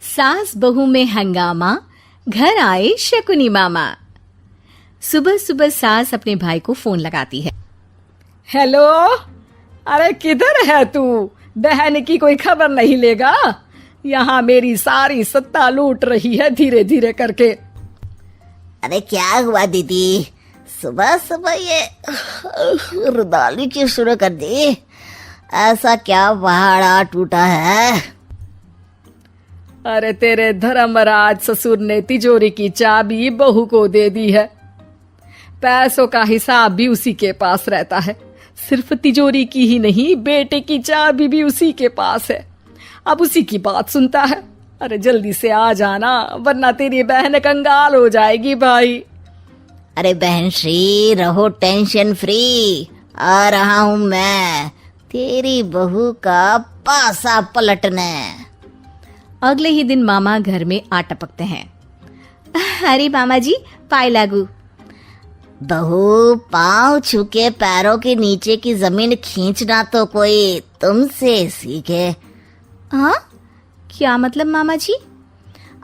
सास बहू में हंगामा, घर आए शकुनी मामा। सुबह सुबह सास अपने भाई को फोन लगाती है। हेलो, अरे किधर है तू? बहन की कोई खबर नहीं लेगा? यहाँ मेरी सारी सत्ता लूट रही है धीरे धीरे करके। अरे क्या हुआ दीदी, सुबह सुबह ये रुदाली क्यों शुरू कर दी? ऐसा क्या पहाड़ा टूटा है? अरे तेरे धर्मराज ससुर ने तिजोरी की चाबी बहू को दे दी है। पैसों का हिसाब भी उसी के पास रहता है। सिर्फ तिजोरी की ही नहीं, बेटे की चाबी भी उसी के पास है। अब उसी की बात सुनता है। अरे जल्दी से आ जाना, वरना तेरी बहन कंगाल हो जाएगी भाई। अरे बहन श्री, रहो टेंशन फ्री, आ रहा हूँ मैं तेरी बहू का पासा पलटने। अगले ही दिन मामा घर में आ टपकते हैं। अरे मामा जी, पाए लागू। बहू, पाँव छूके पैरों के नीचे की जमीन खींचना तो कोई तुमसे सीखे। हाँ, क्या मतलब मामा जी?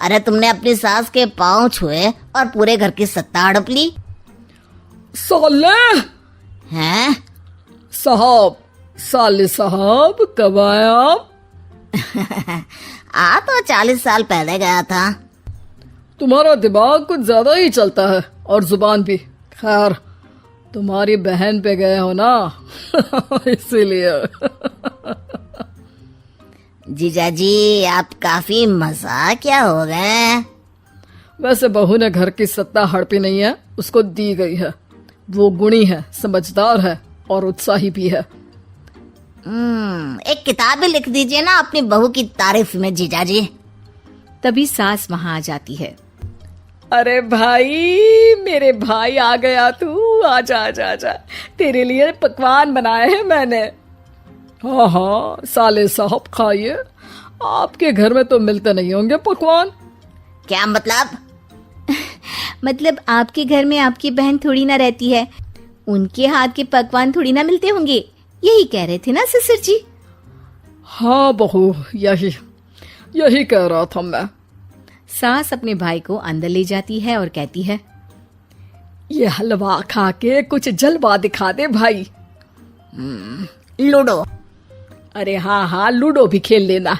अरे तुमने अपनी सास के पाँव छुए और पूरे घर की सत्ता हड़प ली। साले हैं? साहब, साले साहब कब आए आप? आ तो 40 साल पहले गया था। तुम्हारा दिमाग कुछ ज्यादा ही चलता है और जुबान भी। खैर, तुम्हारी बहन पे गए हो ना इसीलिए। जीजाजी, आप काफी मजाकिया हो गए। वैसे बहू ने घर की सत्ता हड़पी नहीं है, उसको दी गई है। वो गुणी है, समझदार है और उत्साही भी है। एक किताब भी लिख दीजिए ना अपनी बहू की तारीफ में जीजाजी। तभी सास वहां आ जाती है। अरे भाई, मेरे भाई आ गया तू। आजा आजा आजा, तेरे लिए पकवान बनाए हैं मैंने। हाँ हाँ साले साहब, खाइए। आपके घर में तो मिलते नहीं होंगे पकवान। क्या मतलब? मतलब आपके घर में आपकी बहन थोड़ी ना रहती है, उनके हाथ के पकवान थोड़ी ना मिलते होंगे, यही कह रहे थे ना ससुर जी? हाँ बहू, यही कह रहा था मैं। सास अपने भाई को अंदर ले जाती है और कहती है, ये हलवा खा के कुछ जलवा दिखा दे भाई। लूडो। अरे हाँ हाँ, लूडो भी खेल लेना।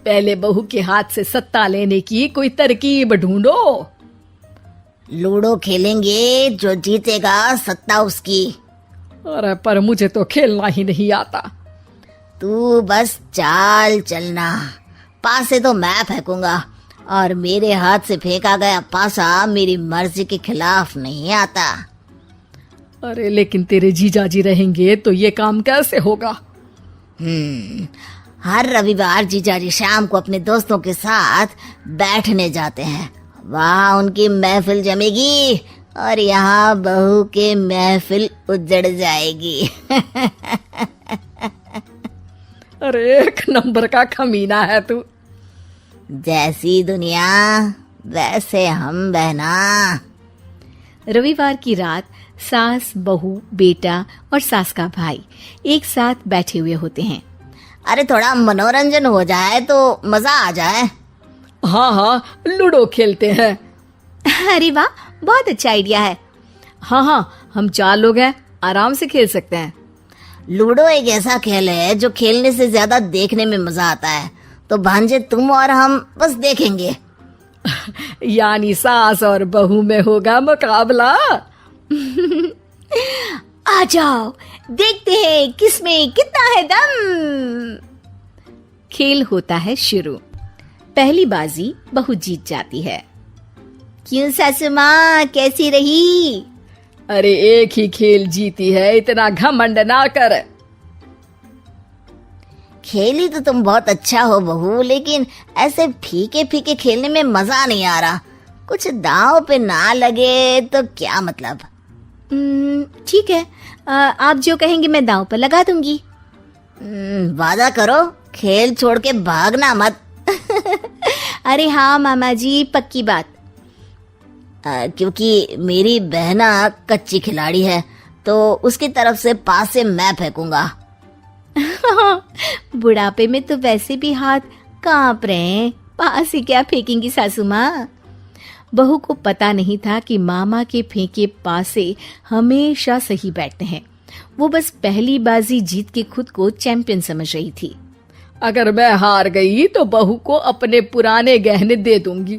पहले बहू के हाथ से सत्ता लेने की कोई तरकीब ढूंढो। लूडो खेलेंगे, जो जीतेगा सत्ता उसकी। अरे पर मुझे तो खेलना ही नहीं आता। तू बस चाल चलना, पासे तो मैं फेंकूंगा और मेरे हाथ से फेंका गया पासा मेरी मर्जी के खिलाफ नहीं आता। अरे लेकिन तेरे जीजाजी रहेंगे तो ये काम कैसे होगा? हर रविवार जीजाजी शाम को अपने दोस्तों के साथ बैठने जाते हैं। वहाँ उनकी महफिल जमेगी और यहाँ बहू के महफिल उजड़ जाएगी। अरे एक नंबर का खमीना है तू। जैसी दुनिया वैसे हम बहना। रविवार की रात सास, बहू, बेटा और सास का भाई एक साथ बैठे हुए होते हैं। अरे थोड़ा मनोरंजन हो जाए तो मजा आ जाए। हाँ हाँ, लूडो खेलते हैं। अरे वाह, बहुत अच्छा आइडिया है। हाँ हाँ, हम 4 लोग हैं, आराम से खेल सकते हैं। लूडो एक ऐसा खेल है जो खेलने से ज्यादा देखने में मजा आता है। तो भांजे तुम और हम बस देखेंगे। यानी सास और बहू में होगा मुकाबला। आ जाओ, देखते हैं किसमें कितना है दम। खेल होता है शुरू। पहली बाजी बहू जीत जाती है। क्यों सासू माँ, कैसी रही? अरे एक ही खेल जीती है, इतना घमंड ना कर। खेली तो तुम बहुत अच्छा हो बहू, लेकिन ऐसे फीके फीके खेलने में मजा नहीं आ रहा। कुछ दांव पे ना लगे तो क्या मतलब? ठीक है, आप जो कहेंगे मैं दांव पर लगा दूंगी। वादा करो, खेल छोड़ के भागना मत। अरे हाँ मामा जी, पक्की बात। क्योंकि मेरी बहना कच्ची खिलाड़ी है, तो उसकी तरफ से पास से मैं फेंकूंगा। बुढ़ापे में तो वैसे भी हाथ कांप रहे हैं। पास ही क्या फेंकेंगी सासू माँ। बहू को पता नहीं था कि मामा के फेंके पासे हमेशा सही बैठते हैं। वो बस पहली बाजी जीत के खुद को चैंपियन समझ रही थी। अगर मैं हार गई तो बहू को अपने पुराने गहने दे दूंगी,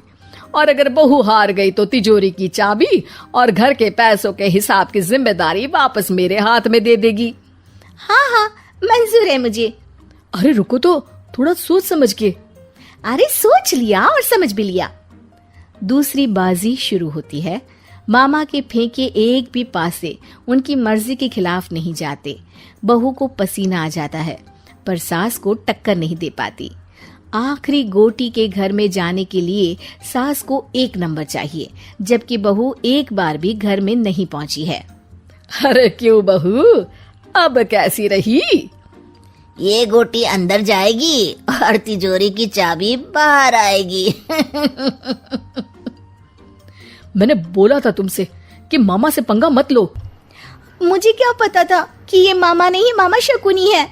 और अगर बहू हार गई तो तिजोरी की चाबी और घर के पैसों के हिसाब की जिम्मेदारी वापस मेरे हाथ में दे देगी। हाँ हाँ, मंजूर है मुझे। अरे रुको तो, थोड़ा सोच समझ के। अरे सोच लिया और समझ भी लिया। दूसरी बाजी शुरू होती है। मामा के फेंके एक भी पासे उनकी मर्जी के खिलाफ नहीं जाते। बहू को पसीना आ जाता है, पर सास को टक्कर नहीं दे पाती। आखिरी गोटी के घर में जाने के लिए सास को 1 नंबर चाहिए, जबकि बहू एक बार भी घर में नहीं पहुंची है। अरे क्यों बहू, अब कैसी रही? ये गोटी अंदर जाएगी और तिजोरी की चाबी बाहर आएगी। मैंने बोला था तुमसे कि मामा से पंगा मत लो। मुझे क्या पता था कि ये मामा नहीं, मामा शकुनी है।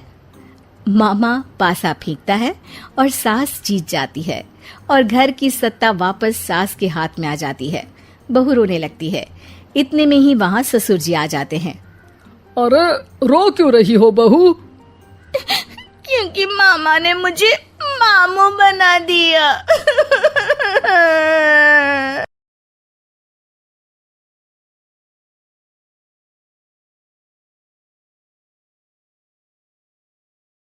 मामा पासा फेंकता है और सास जीत जाती है और घर की सत्ता वापस सास के हाथ में आ जाती है। बहू रोने लगती है। इतने में ही वहां ससुर जी आ जाते हैं। अरे रो क्यों रही हो बहू? क्योंकि मामा ने मुझे मामू बना दिया।